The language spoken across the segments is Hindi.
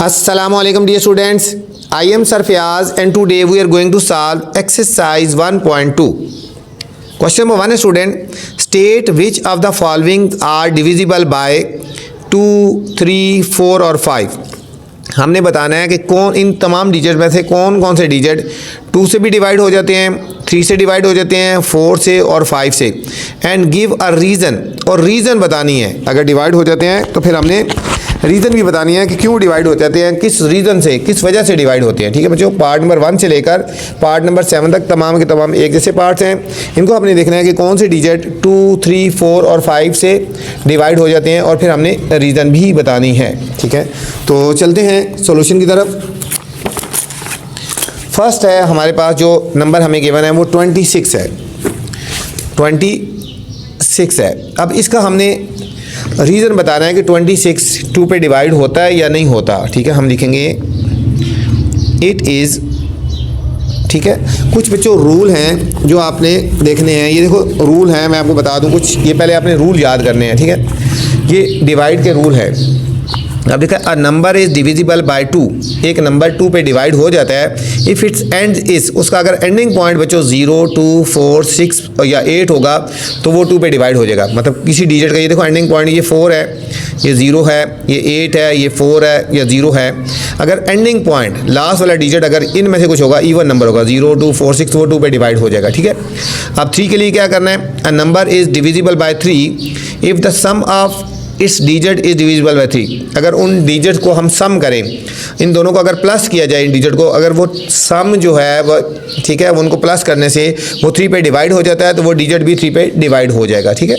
Assalamualaikum dear students, I am Sir Fayaz and today we are going to solve exercise 1.2. Question number 1 student, state which of the following are divisible by 2, 3, 4 और 5. हमने बताना है कि कौन इन तमाम डिजिट में से कौन कौन से डिजिट 2 से भी डिवाइड हो जाते हैं, 3 से डिवाइड हो जाते हैं, 4 से और 5 से. एंड गिव अ रीज़न, और रीज़न बतानी है. अगर डिवाइड हो जाते हैं तो फिर हमने रीज़न भी बतानी है कि क्यों डिवाइड हो जाते हैं, किस रीज़न से, किस वजह से डिवाइड होते हैं. ठीक है बच्चों, पार्ट नंबर 1 से लेकर पार्ट नंबर 7 तक तमाम के तमाम एक जैसे पार्ट्स हैं. इनको हमने देखना है कि कौन से डिजिट 2, 3, 4 और 5 से डिवाइड हो जाते हैं और फिर हमने रीज़न भी बतानी है. ठीक है, तो चलते हैं सॉल्यूशन की तरफ. फर्स्ट है हमारे पास जो नंबर हमें गिवन है वो 26 है. 26 है. अब इसका हमने रीज़न बताना है कि 26 2 पे डिवाइड होता है या नहीं होता. ठीक है, हम लिखेंगे इट इज़. ठीक है, कुछ बच्चों रूल हैं जो आपने देखने हैं. ये देखो रूल हैं, मैं आपको बता दूं कुछ. ये पहले आपने रूल याद करने हैं. ठीक है, ये डिवाइड के रूल है. अब देखा, अ नंबर इज़ डिविजिबल बाय 2. एक नंबर 2 पे डिवाइड हो जाता है इफ़ इट्स एंड इज़, उसका अगर एंडिंग पॉइंट बच्चों 0, 2, 4, 6 या 8 होगा तो वो 2 पे डिवाइड हो जाएगा. मतलब किसी डिजिट का, ये देखो एंडिंग पॉइंट ये 4 है, ये 0 है, ये 8 है, ये 4 है या 0 है. अगर एंडिंग पॉइंट लास्ट वाला डिजिट अगर इनमें से कुछ होगा, इवन नंबर होगा 0, 2, 4, 6, वो 2 पे डिवाइड हो जाएगा. ठीक है, अब 3 के लिए क्या करना है, a number is divisible by 3 if the sum of इस डिजिट इज डिविजिबल बाय 3. अगर उन डिजिट को हम सम करें, इन दोनों को अगर प्लस किया जाए, इन डिजिट को अगर वो सम जो है वो, ठीक है, उनको प्लस करने से वो 3 पे डिवाइड हो जाता है तो वो डिजिट भी 3 पे डिवाइड हो जाएगा. ठीक है,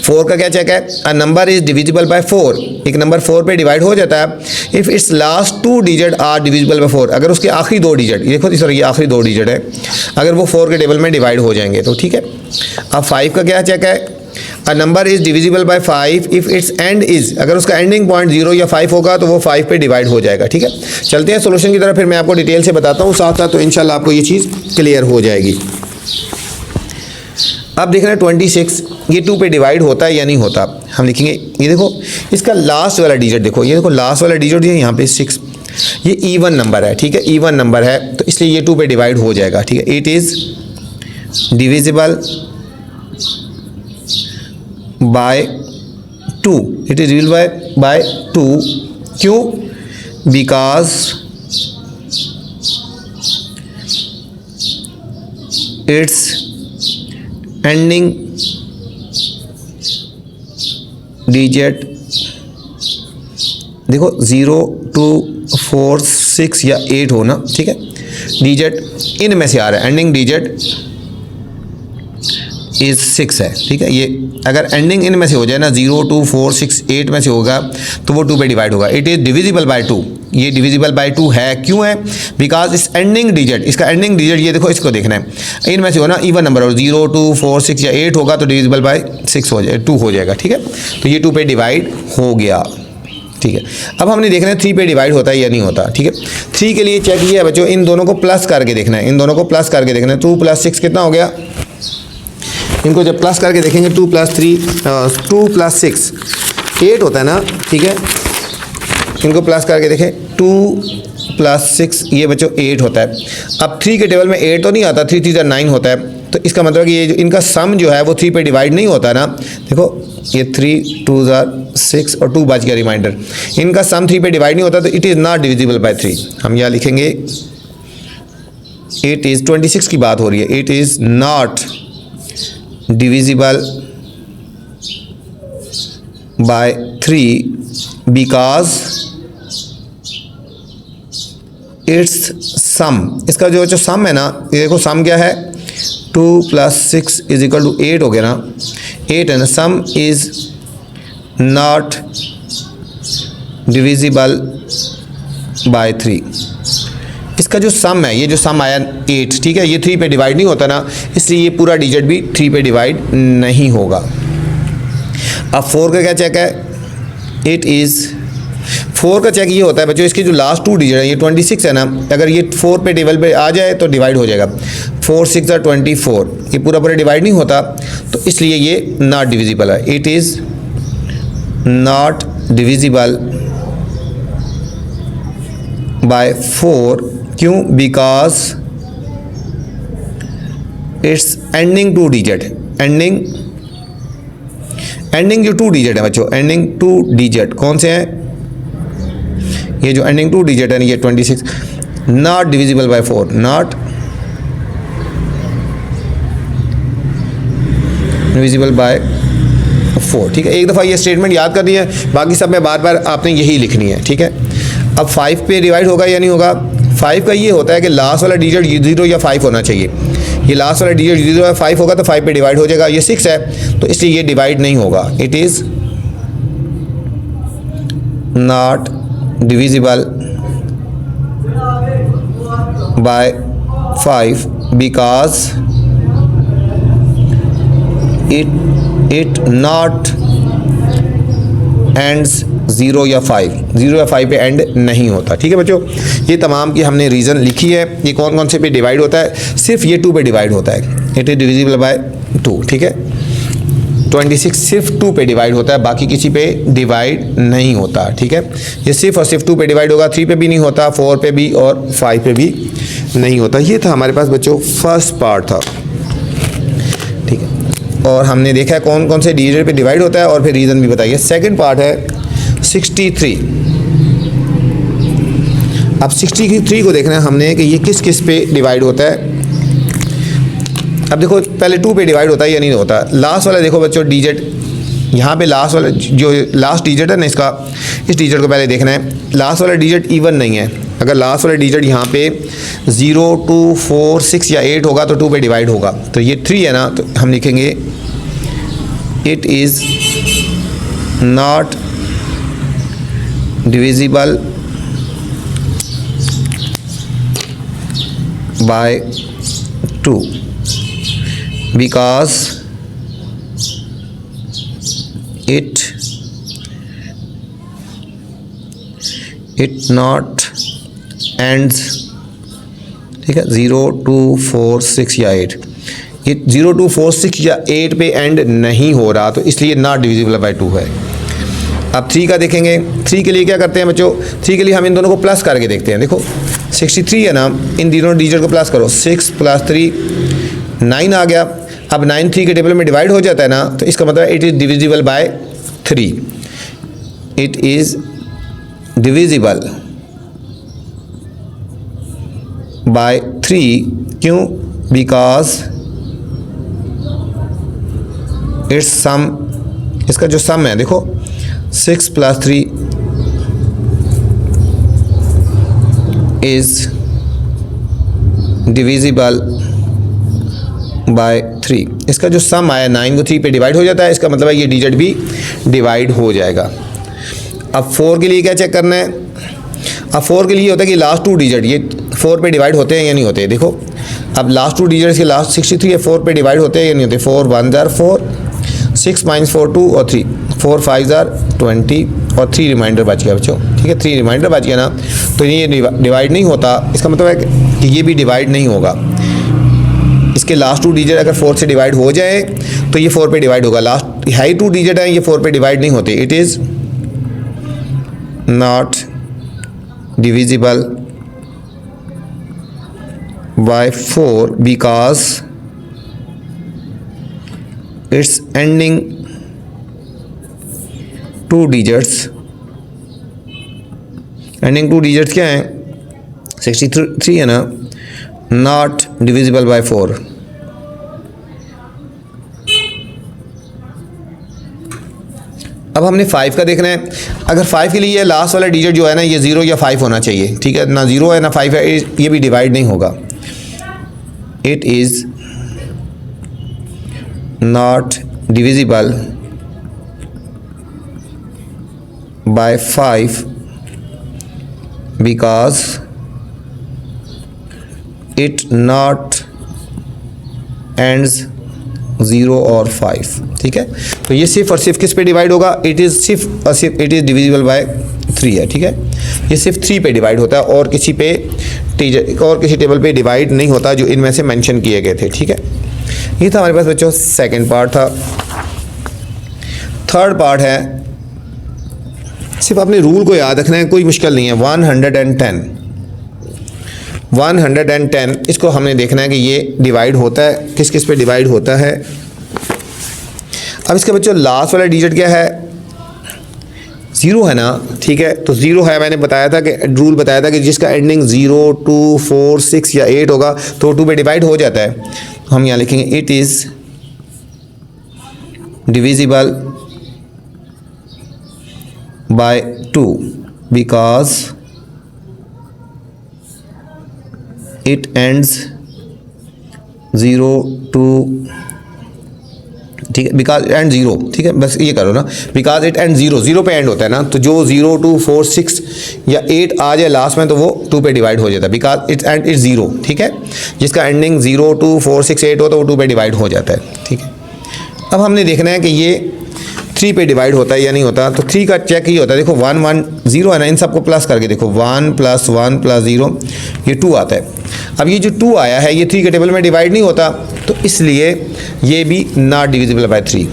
4 का क्या चेक है, a number is divisible by 4. एक नंबर 4 पे डिवाइड हो जाता है if it's last 2 digit are divisible by 4. अगर उसके आखिरी 2 डिजिट, देखो इस तरह ये आखिरी 2 डिजिट है, अगर वो 4 के टेबल में डिवाइड हो जाएंगे तो. ठीक है, अब 5 का क्या चेक है, a number is divisible bye 5 if it's and is, अगर उसका एंडिंग पॉइंट 0 या 5 होगा तो वो 5 पे डिवाइड हो जाएगा. ठीक है, चलते हैं सॉल्यूशन की तरफ, फिर मैं आपको डिटेल से बताता हूँ साथ साथ, तो इंशाल्लाह आपको ये चीज़ क्लियर हो जाएगी. अब देखना है 26 ये 2 पे डिवाइड होता है या नहीं होता. हम लिखेंगे, ये देखो इसका लास्ट वाला डिजिट, देखो ये देखो लास्ट वाला डिजिट है यहाँ पे 6, ये ईवन नंबर है. ठीक है, ईवन नंबर है तो इसलिए ये 2 पे डिवाइड हो जाएगा. ठीक है, it is divisible bye 2. It is divisible bye 2. क्यों? बिकॉज इट्स एंडिंग डिजिट, देखो 0, 2, 4, 6 या 8 हो ना. ठीक है, डिजिट इनमें से आ रहा है, एंडिंग डिजिट इज 6 है. ठीक है, ये अगर एंडिंग इन में से हो जाए ना, 0, 2, 4, 6, 8 में से होगा तो वो 2 पे डिवाइड होगा. It is divisible bye 2. ये डिविजिबल बाय 2 है. क्यों है? बिकॉज इस एंडिंग डिजिट, इसका एंडिंग डिजिट ये देखो, इसको देखना है, इनमें से हो ना इवन नंबर, और 0, 2, 4, 6 या 8 होगा तो डिविजिबल बाय 6 हो जाए, 2 हो जाएगा. ठीक है, तो ये 2 पे डिवाइड हो गया. ठीक है, अब हमने देखना है 3 पे डिवाइड होता है या नहीं होता. ठीक है, 3 के लिए चेक ये है बच्चों, इन दोनों को प्लस करके देखना है, इन दोनों को प्लस करके देखना है. 2 + 6 कितना हो गया, इनको जब प्लस करके देखेंगे 2 + 3 2 + 6 8 होता है ना. ठीक है, इनको प्लस करके देखें, 2 + 6 ये बच्चों 8 होता है. अब 3 के टेबल में 8 तो नहीं आता, 3 3 9 होता है, तो इसका मतलब कि ये जो इनका सम जो है वो 3 पे डिवाइड नहीं होता ना. देखो ये 3 2 6 और 2 बच गया रिमाइंडर, इनका सम 3 पे डिवाइड नहीं होता तो it is not divisible by 3. हम यहाँ लिखेंगे इट इज़, 26 की बात हो रही है, it is not divisible by 3 because its sum, इसका जो सम है ना, ये देखो सम क्या है, 2 + 6 = 8 हो गया ना. 8 है ना, सम इज नॉट डिविजिबल बाय 3. इसका जो सम है, ये जो सम आया 8, ठीक है, ये 3 पे डिवाइड नहीं होता ना, इसलिए ये पूरा डिजिट भी 3 पे डिवाइड नहीं होगा. अब 4 का क्या चेक है, इट इज़, 4 का चेक ये होता है बच्चों, इसके जो लास्ट 2 डिजिट है, ये 26 है ना, अगर ये 4 पे टेबल पे आ जाए तो डिवाइड हो जाएगा. 4 6 are 24, ये पूरा डिवाइड नहीं होता तो इसलिए ये नॉट डिविजिबल है. It is not divisible by 4, क्यों? Because it's ending 2 digit, ending जो 2 डिजिट है बच्चों, एंडिंग 2 डिजिट कौन से हैं? ये जो एंडिंग 2 डिजिट है ये 26 not divisible by 4, not divisible by 4। ठीक है, एक दफ़ा ये स्टेटमेंट याद करनी है, बाकी सब में बार बार आपने यही लिखनी है। ठीक है, अब 5 पे डिवाइड होगा या नहीं होगा? 5 का ये होता है कि लास्ट वाला डिजिट 0 या 5 होना चाहिए। ये लास्ट वाला डिजिट 0 या 5 होगा तो 5 पे डिवाइड हो जाएगा। ये 6 है तो इसलिए ये डिवाइड नहीं होगा। It is not divisible bye 5 because it not ends 0 या 5 पे एंड नहीं होता। ठीक है बच्चों, ये तमाम की हमने रीज़न लिखी है। ये कौन कौन से पे डिवाइड होता है? सिर्फ ये 2 पे डिवाइड होता है। It is divisible bye 2। ठीक है, 26 सिर्फ 2 पे डिवाइड होता है, बाकी किसी पे डिवाइड नहीं होता। ठीक है, ये सिर्फ और सिर्फ 2 पे डिवाइड होगा, 3 पे भी नहीं होता, 4 पे भी और 5 पे भी नहीं होता। ये था हमारे पास बच्चों फर्स्ट पार्ट था। ठीक है, और हमने देखा है कौन कौन से डिजिट पे डिवाइड होता है और फिर रीज़न भी बताइए। सेकंड पार्ट है 63। अब 63 को देखना है हमने कि ये किस किस पे डिवाइड होता है। अब देखो पहले 2 पे डिवाइड होता है या नहीं होता। लास्ट वाला देखो बच्चों डिजिट, यहाँ पे लास्ट वाला जो लास्ट डिजिट है ना इसका, इस डिजिट को पहले देखना है। लास्ट वाला डिजिट इवन नहीं है। अगर लास्ट वाला डिजिट यहाँ पे 0, 2, 4, 6 या 8 होगा तो 2 पे डिवाइड होगा। तो ये 3 है ना, तो हम लिखेंगे it is not divisible bye 2 because it not ends। ठीक है, 0, 2, 4, 6 या 8, ये 0, 2, 4, 6 या 8 पे एंड नहीं हो रहा, तो इसलिए नॉट डिविजिबल बाय 2 है। अब 3 का देखेंगे। 3 के लिए क्या करते हैं बच्चों? 3 के लिए हम इन दोनों को प्लस करके देखते हैं। देखो 63 है ना, इन तीनों डिजिट को प्लस करो, 6 + 3 9 आ गया। अब 9 3 के टेबल में डिवाइड हो जाता है ना, तो इसका मतलब it is divisible by 3। It is divisible by 3, क्यों? बिकॉज इट्स सम, इसका जो सम है देखो 6 + 3 इज डिविजिबल बाय 3। इसका जो सम आया 9 को 3 पे डिवाइड हो जाता है, इसका मतलब है ये डिजिट भी डिवाइड हो जाएगा। अब 4 के लिए क्या चेक करना है? अब 4 के लिए होता है कि लास्ट 2 डिजिट ये 4 पे डिवाइड होते हैं या नहीं होते। देखो अब लास्ट 2 डिजिट के लास्ट 63 है, 4 पे डिवाइड होते हैं या नहीं होते। 4 1 = 4, 6 - 4 2 और 3, 4 5 = 20 और 3 रिमाइंडर बच गया बच्चों। ठीक है, 3 रिमाइंडर बच गया ना, तो ये डिवाइड नहीं होता। इसका मतलब है कि ये भी डिवाइड नहीं होगा। इसके लास्ट 2 डिजिट अगर 4 से डिवाइड हो जाए तो ये 4 पे डिवाइड होगा। लास्ट हाई 2 डिजिट है, ये 4 पे डिवाइड नहीं होते। It is not divisible by 4 because it's ending 2 digits, ending 2 digits क्या हैं? 63 है ना, नॉट डिविजिबल बाय 4। अब हमने 5 का देखना है। अगर 5 के लिए ये लास्ट वाला डिजिट जो है ना, ये 0 या 5 होना चाहिए। ठीक है, ना 0 है ना 5 है, ये भी डिवाइड नहीं होगा। It is not divisible bye 5 because it not ends 0 और 5। ठीक है, तो ये सिर्फ और सिर्फ किस पे डिवाइड होगा? इट इज़ सिर्फ और सिर्फ इट इज़ डिविजिबल बाय 3 है। ठीक है, ये सिर्फ 3 पे डिवाइड होता है और किसी टेबल पे डिवाइड नहीं होता जो इनमें से मेंशन किए गए थे। ठीक है, ये था हमारे पास बच्चों सेकंड पार्ट था। थर्ड पार्ट है, सिर्फ अपने रूल को याद रखना है, कोई मुश्किल नहीं है। 110 110, इसको हमने देखना है कि ये डिवाइड होता है, किस किस पे डिवाइड होता है। अब इसके बच्चों लास्ट वाला डिजिट क्या है, 0 है ना, ठीक है। तो 0 है, मैंने बताया था कि रूल बताया था कि जिसका एंडिंग 0, 2, 4, 6 या 8 होगा तो 2 पे डिवाइड हो जाता है। हम यहाँ लिखेंगे it is divisible bye 2 because it ends 0, 2, ठीक है, बिकॉज एंड 0, ठीक है, बस ये करो ना, बिकॉज इट एंड 0 पे एंड होता है ना, तो जो 0, 2, 4, 6 या 8 आ जाए लास्ट में तो वो 2 पे डिवाइड हो जाता है, बिकॉज इट एंड इट 0, ठीक है। जिसका एंडिंग 0, 2, 4, 6, 8 हो तो वो 2 पे डिवाइड हो जाता है, ठीक है। अब हमने देखना है कि ये 3 पे डिवाइड होता है या नहीं होता। तो 3 का चेक ही होता है, देखो 1, 1, 0 है ना, इन सबको प्लस करके देखो 1 + 1 + 0 ये 2 आता है। अब ये जो 2 आया है ये 3 के टेबल में डिवाइड नहीं होता, तो इसलिए ये भी not divisible by 3,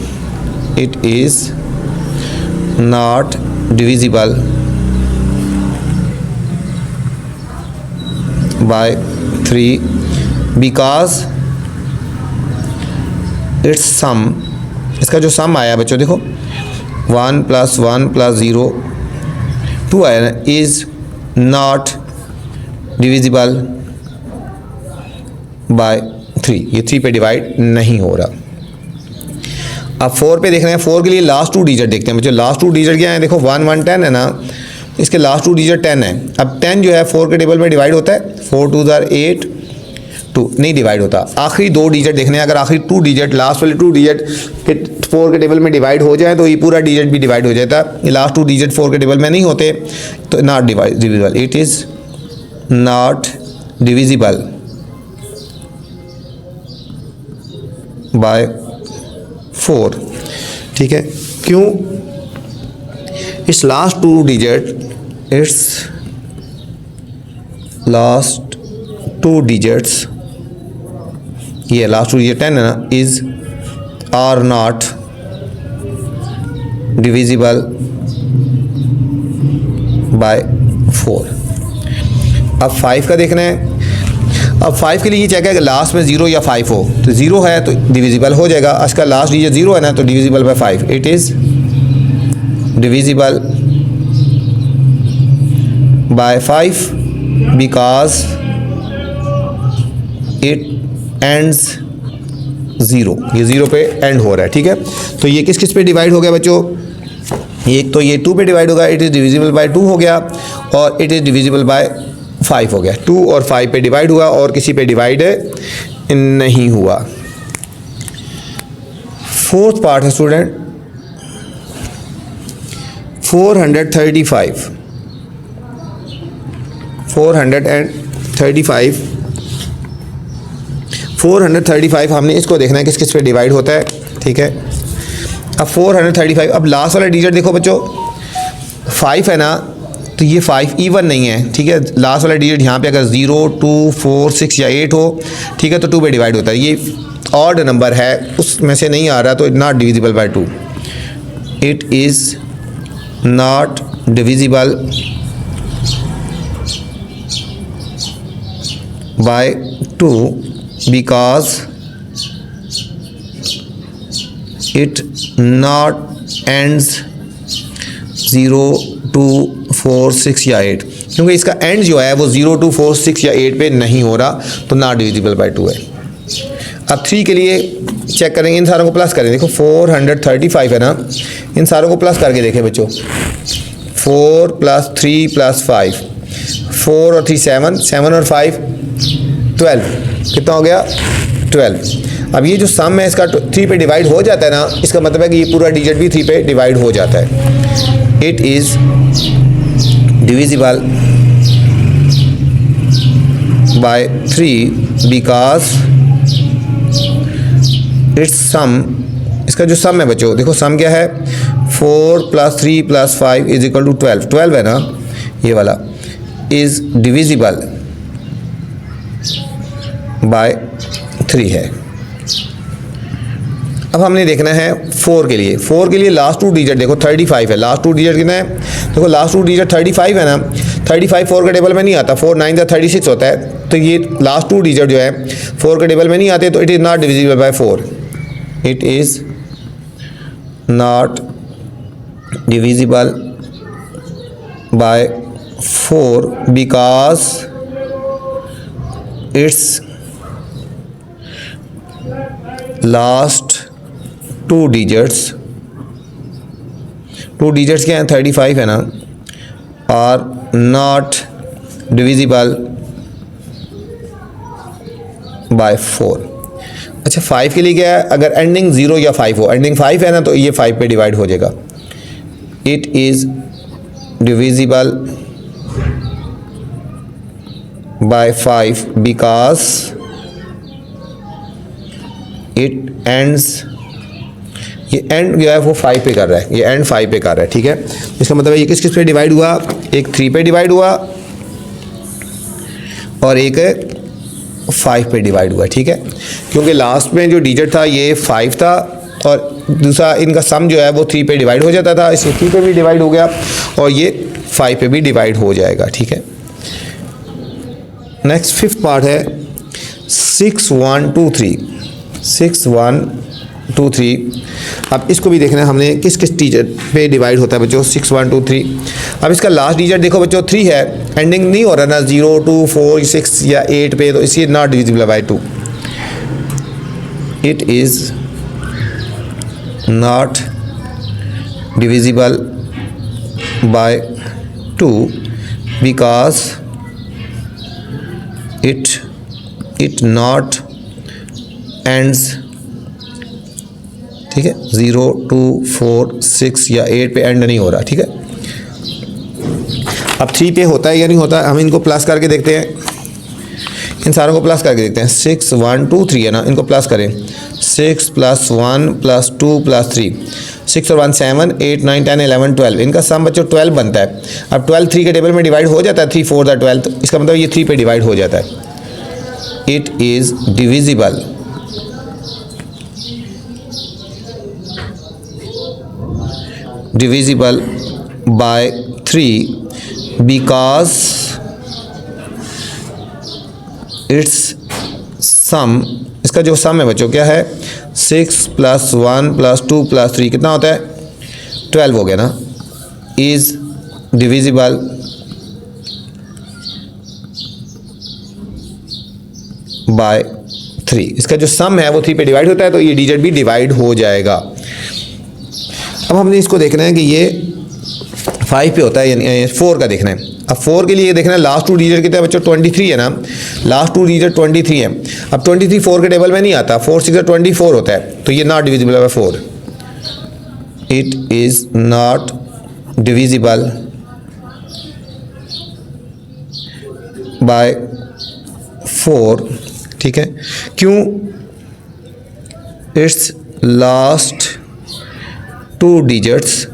it is not divisible by 3 because it's sum, इसका जो सम आया बच्चों देखो 1 + 1 + 0 2 आया ना, इज़ नॉट डिविजिबल बाय 3, ये 3 पे डिवाइड नहीं हो रहा। अब 4 पे देखना है, 4 के लिए लास्ट 2 डिजिट देखते हैं बच्चों। लास्ट 2 डिजिट क्या है, देखो 1, 1, 10 है ना, इसके लास्ट 2 डिजिट 10 है। अब 10 जो है 4 के टेबल में डिवाइड होता है, 4 2 = 8, 2 नहीं डिवाइड होता। आखिरी 2 डिजिट देखने हैं, अगर आखिरी 2 डिजिट लास्ट वाले 2 डिजिट 4 के टेबल में डिवाइड हो जाए तो ये पूरा डिजिट भी डिवाइड हो जाता है। लास्ट 2 डिजिट 4 के टेबल में नहीं होते तो not divisible, it is not divisible by 4, ठीक है। क्यों, it's last 2 digit, it's last 2 digits, ये लास्ट 2 डिजिट 10 है ना, is are not divisible by 4। अब 5 का देखना है। अब 5 के लिए ये चेक है कि लास्ट में 0 या 5 हो, तो 0 है तो डिविजिबल हो जाएगा। इसका लास्ट डिजिट 0 है ना, तो divisible by 5, it is divisible bye 5 because it ends 0, ये 0 पे एंड हो रहा है, ठीक है। तो ये किस किस पे डिवाइड हो गया बच्चों, एक तो ये 2 पे डिवाइड होगा, इट इज़ डिविजिबल बाय 2 हो गया, और इट इज़ डिविजिबल बाय 5 हो गया। 2 और 5 पे डिवाइड हुआ और किसी पे डिवाइड नहीं हुआ। 4th पार्ट है स्टूडेंट 435 435 हमने इसको देखना है किस किस पे डिवाइड होता है, ठीक है। अब 435, अब लास्ट वाला डिजिट देखो बच्चों 5 है ना, तो ये 5 इवन नहीं है, ठीक है। लास्ट वाला डिजिट यहाँ पे अगर 0, 2, 4, 6 या 8 हो, ठीक है, तो 2 पे डिवाइड होता है। ये ऑड नंबर है, उसमें से नहीं आ रहा, तो not divisible bye 2, it is not divisible bye 2 because it not ends 0, 2, 4, 6 या 8, क्योंकि इसका एंड जो है वो 0, 2, 4, 6 या 8 पे नहीं हो रहा, तो नॉट डिविजिबल बाय 2 है। अब 3 के लिए चेक करेंगे, इन सारों को प्लस करें। देखो 435 है ना, इन सारों को प्लस करके देखें बच्चों, 4 + 3 + 5, 4 और 3 7, 7 और 5 12, कितना हो गया 12। अब ये जो सम है इसका 3 पे डिवाइड हो जाता है ना, इसका मतलब है कि ये पूरा डिजिट भी 3 पे डिवाइड हो जाता है। It is divisible by 3 because it's sum, इसका जो सम है बच्चों देखो सम क्या है, 4 + 3 + 5 = 12, 12 है ना ये वाला, इज़ डिविजिबल बाय 3 है। अब हमने देखना है 4 के लिए। 4 के लिए लास्ट 2 डिजिट देखो 35 है, लास्ट 2 डिजिट कितना है, देखो लास्ट 2 डिजिट 35 है ना, 35 4 के टेबल में नहीं आता, 4 9 36 होता है, तो ये लास्ट 2 डिजिट जो है 4 के टेबल में नहीं आते, तो it is not divisible by 4, it is not divisible by 4 because it's last 2 digits क्या हैं, 35 है ना, आर नॉट डिविजिबल बाय 4। अच्छा 5 के लिए क्या है, अगर एंडिंग 0 या 5 हो, एंडिंग 5 है ना, तो ये 5 पे डिवाइड हो जाएगा। It is divisible bye 5 because it ends, ये एंड जो है वो 5 पे कर रहा है, ये एंड 5 पे कर रहा है, ठीक है। इसका मतलब है ये किस किस पे डिवाइड हुआ, एक 3 पे डिवाइड हुआ और एक 5 पे डिवाइड हुआ, ठीक है, क्योंकि लास्ट में जो डिजिट था ये 5 था और दूसरा इनका सम जो है वो 3 पे डिवाइड हो जाता था, इसलिए 3 पे भी डिवाइड हो गया और ये 5 पे भी डिवाइड हो जाएगा, ठीक है। नेक्स्ट 5th पार्ट है 6 1 2 3, 6 1 2 3। अब इसको भी देखना है हमने किस किस डिजिट पे डिवाइड होता है बच्चों, 6 1 2 3। अब इसका लास्ट डिजिट देखो बच्चों 3 है, एंडिंग नहीं हो रहा ना 0 2 4 6 या 8 पे, तो इसलिए not divisible bye 2, it is not divisible bye 2 because it not ends, ठीक है, 0 2 4 6 या 8 पे एंड नहीं हो रहा, ठीक है। अब 3 पे होता है या नहीं होता, हम इनको प्लस करके देखते हैं, इन सारों को प्लस करके देखते हैं। 6 1 2 3 है ना, इनको प्लस करें, 6 + 1 + 2 + 3, 6 और 1 7 8 9 10 11 12, इनका सम बच्चों 12 बनता है। अब 12 3 के टेबल में डिवाइड हो जाता है, 3 4 12, तो इसका मतलब ये 3 पे डिवाइड हो जाता है। It is divisible by 3 because its sum, इसका जो सम है बच्चों क्या है, 6 + 1 + 2 + 3 कितना होता है, 12 हो गया ना, इज़ डिविजिबल बाय 3। इसका जो सम है वो 3 पे डिवाइड होता है, तो ये डिजिट भी डिवाइड हो जाएगा। अब हमने इसको देखना है कि ये 5 पे होता है यानी 4 का देखना है। अब 4 के लिए देखना है लास्ट 2 डिजिट कितना है बच्चों, 23 है ना, लास्ट 2 डिजिट 23 है। अब 23 4 के टेबल में नहीं आता, 4 6 24 होता है, तो ये not divisible by 4, it is not divisible by 4, ठीक है, क्यों, इट्स लास्ट 2 डिजिट्स,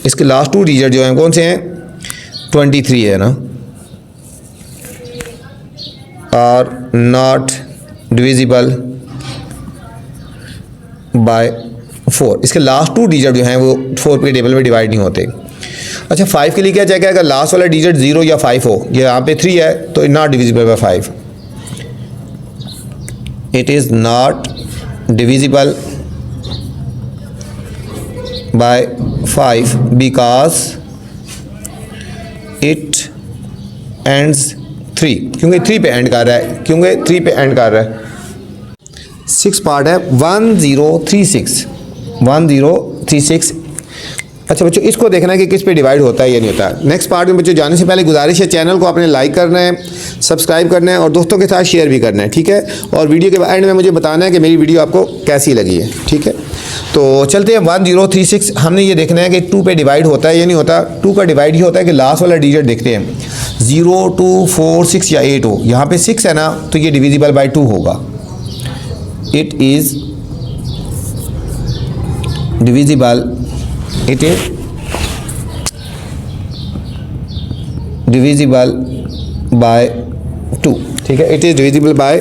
इसके लास्ट 2 डिजिट जो हैं कौन से हैं, 23 है ना, आर नॉट डिविजिबल बाय 4। इसके लास्ट 2 डिजिट जो हैं वो 4 के टेबल में डिवाइड नहीं होते। अच्छा 5 के लिए क्या चाहिए, अगर लास्ट वाला डिजिट 0 या 5 हो, ये यहाँ पे 3 है, तो not divisible bye 5, it is not divisible by 5 because it ends 3, क्योंकि 3 पे एंड कर रहा है, क्योंकि 3 पे एंड कर रहा है। 6 पार्ट है 1036, 1036। अच्छा बच्चों इसको देखना है कि किस पे डिवाइड होता है या नहीं होता। नेक्स्ट पार्ट में बच्चों जाने से पहले गुजारिश है, चैनल को आपने लाइक करना है, सब्सक्राइब करना है और दोस्तों के साथ शेयर भी करना है, ठीक है। और वीडियो के एंड में मुझे बताना है कि मेरी वीडियो आपको कैसी लगी है, ठीक है। तो चलते हैं 1036। हमने ये देखना है कि 2 पे डिवाइड होता है या नहीं होता। 2 का डिवाइड ये होता है कि लास्ट वाला डिजिट देखते हैं, 0 2 4 6 या 8 हो, यहाँ पे 6 है ना, तो ये डिविजिबल बाय 2 होगा। It is divisible, it is divisible bye 2, ठीक है। It is divisible bye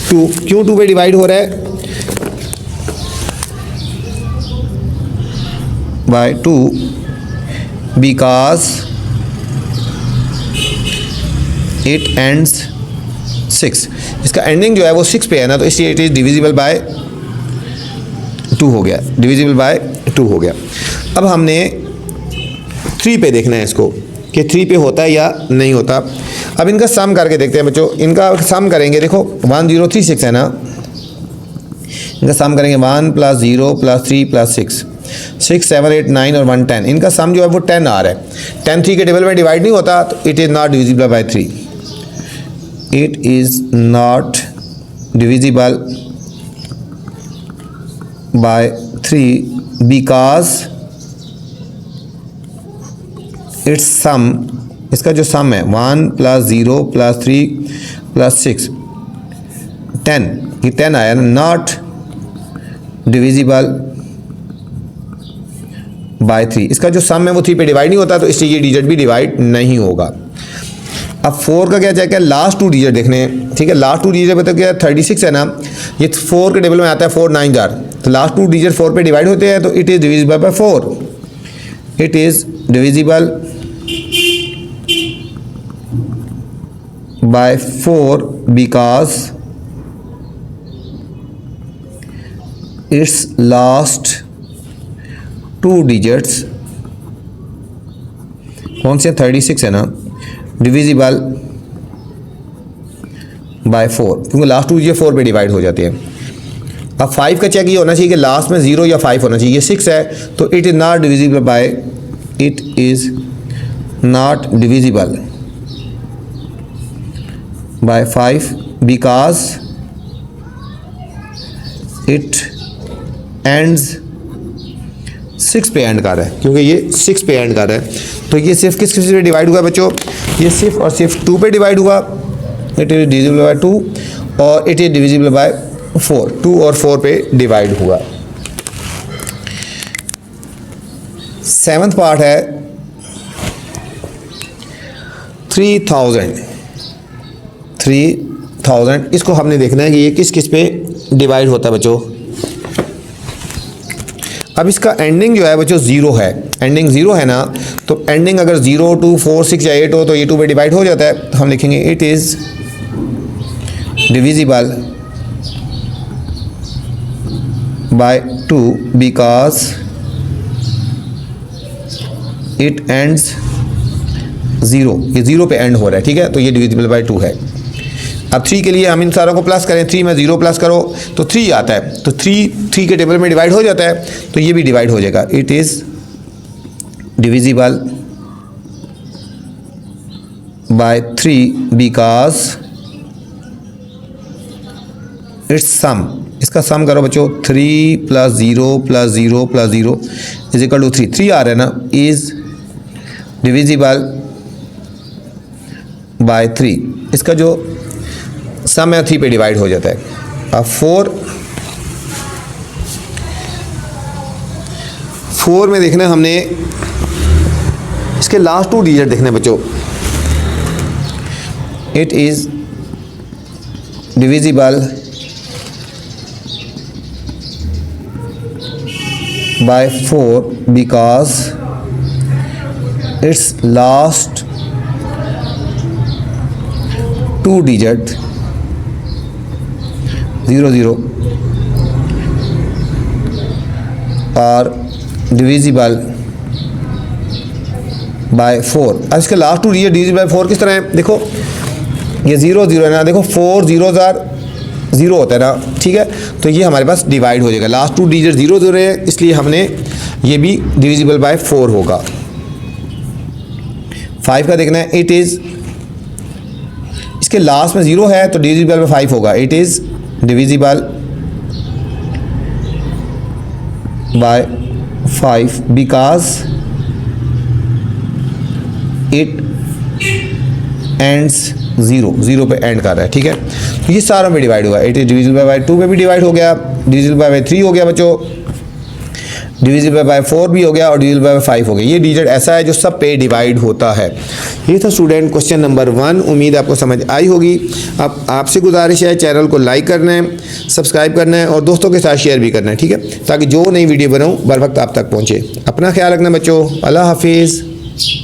2। क्यों 2 पे डिवाइड हो रहा है, बाय 2 बिकॉज इट एंड्स 6। इसका एंडिंग जो है वो 6 पे है ना, तो इसलिए इट इज़ डिविजिबल बाय 2 हो गया, डिविजिबल बाय 2 हो गया। अब हमने 3 पे देखना है इसको कि 3 पे होता है या नहीं होता। अब इनका सम करके देखते हैं बच्चों। इनका सम करेंगे, देखो 1036 है ना, इनका सम करेंगे 1 + 0 + 3 + 6, 6 7 8 9 और 1 10। इनका सम जो है वो 10 आ रहा है। 10 3 के टेबल में डिवाइड नहीं होता, तो it is not divisible by 3। It is not divisible by 3 because it's sum, इसका जो सम है 1 + 0 + 3 + 6 10, ये 10 आया ना, नॉट डिविजिबल बाय 3। इसका जो सम है वो 3 पे डिवाइड नहीं होता, तो इसलिए ये डिजिट भी डिवाइड नहीं होगा। अब 4 का क्या चाहिए, लास्ट 2 डिजिट देखने हैं, ठीक है। लास्ट 2 डिजिट बता क्या 36 है ना, ये 4 के टेबल में आता है 4 9 जार, तो लास्ट 2 डिजिट 4 पे डिवाइड होते हैं, तो it is divisible by 4। It is divisible by 4 because it's last 2 digits कौन से 36 है ना, डिविजिबल बाय 4, क्योंकि लास्ट 2 डिजिट 4 पे डिवाइड हो जाते हैं। अब 5 का चेक ये होना चाहिए कि लास्ट में 0 या 5 होना चाहिए। 6 है तो it is not divisible bye, it is not divisible bye 5 because it ends 6 पे एंड कर रहा है, क्योंकि ये 6 पे एंड कर रहा है। तो ये सिर्फ किस पे डिवाइड हुआ बच्चों, ये सिर्फ और सिर्फ 2 पे डिवाइड हुआ। इट इज़ डिविजिबल बाय 2 और इट इज़ डिविजिबल बाय 4, 2 और 4 पे डिवाइड हुआ। 7th पार्ट है 3000। इसको हमने देखना है कि ये किस किस पे डिवाइड होता है बच्चों। अब इसका एंडिंग जो है बच्चों 0 है, एंडिंग 0 है ना, तो एंडिंग अगर 0 2 4 6 या 8 हो तो ये 2 पे डिवाइड हो जाता है। तो हम लिखेंगे it is divisible bye 2 because it ends 0, ये 0 पे एंड हो रहा है, ठीक है, तो ये डिविजिबल बाय 2 है। अब 3 के लिए हम इन सारों को प्लस करें, 3 में 0 प्लस करो तो 3 आता है, तो 3 के टेबल में डिवाइड हो जाता है, तो ये भी डिवाइड हो जाएगा। It is divisible by 3 because it's sum, इसका सम करो बच्चों, 3 + 0 + 0 + 0 इज इक्वल टू 3 आ रहा है ना, इज़ डिविजिबल बाय 3। इसका जो सम है 3 पे डिवाइड हो जाता है। अब 4 में देखना है हमने, इसके लास्ट 2 डिजिट देखने हैं बच्चों। It is divisible by 4 because it's last 2 digit 0 0 और डिविजिबल बाय 4। अब इसके लास्ट 2 डिजिट डिविजिबल बाय 4 किस तरह है, देखो ये 0 0 है ना, देखो 4 0 0 होता है ना, ठीक है, तो ये हमारे पास डिवाइड हो जाएगा। लास्ट 2 डिजिट 0 0 है, इसलिए हमने ये भी डिविजिबल बाय 4 होगा। 5 का देखना है, इट इज़, इसके लास्ट में 0 है तो डिविजिबल बाय 5 होगा। It is divisible bye 5 because it ends 0 पे एंड कर रहा है, ठीक है, तो ये सारों में डिवाइड हुआ। इट इज डिविजिबल बाय 2 पे भी डिवाइड हो गया, डिविजिबल बाय 3 हो गया बच्चों, डिविजिबल बाय 4 भी हो गया और डिविजिबल बाय 5 हो गया। ये डिजिट ऐसा है जो सब पे डिवाइड होता है। ये था स्टूडेंट क्वेश्चन नंबर 1। उम्मीद आपको समझ आई होगी। अब आपसे गुजारिश है चैनल को लाइक करना है, सब्सक्राइब करना है और दोस्तों के साथ शेयर भी करना है, ठीक है, ताकि जो नई वीडियो बनाऊँ बर वक्त आप तक पहुँचे। अपना ख्याल रखना बच्चों। अल्लाह हाफिज़। है।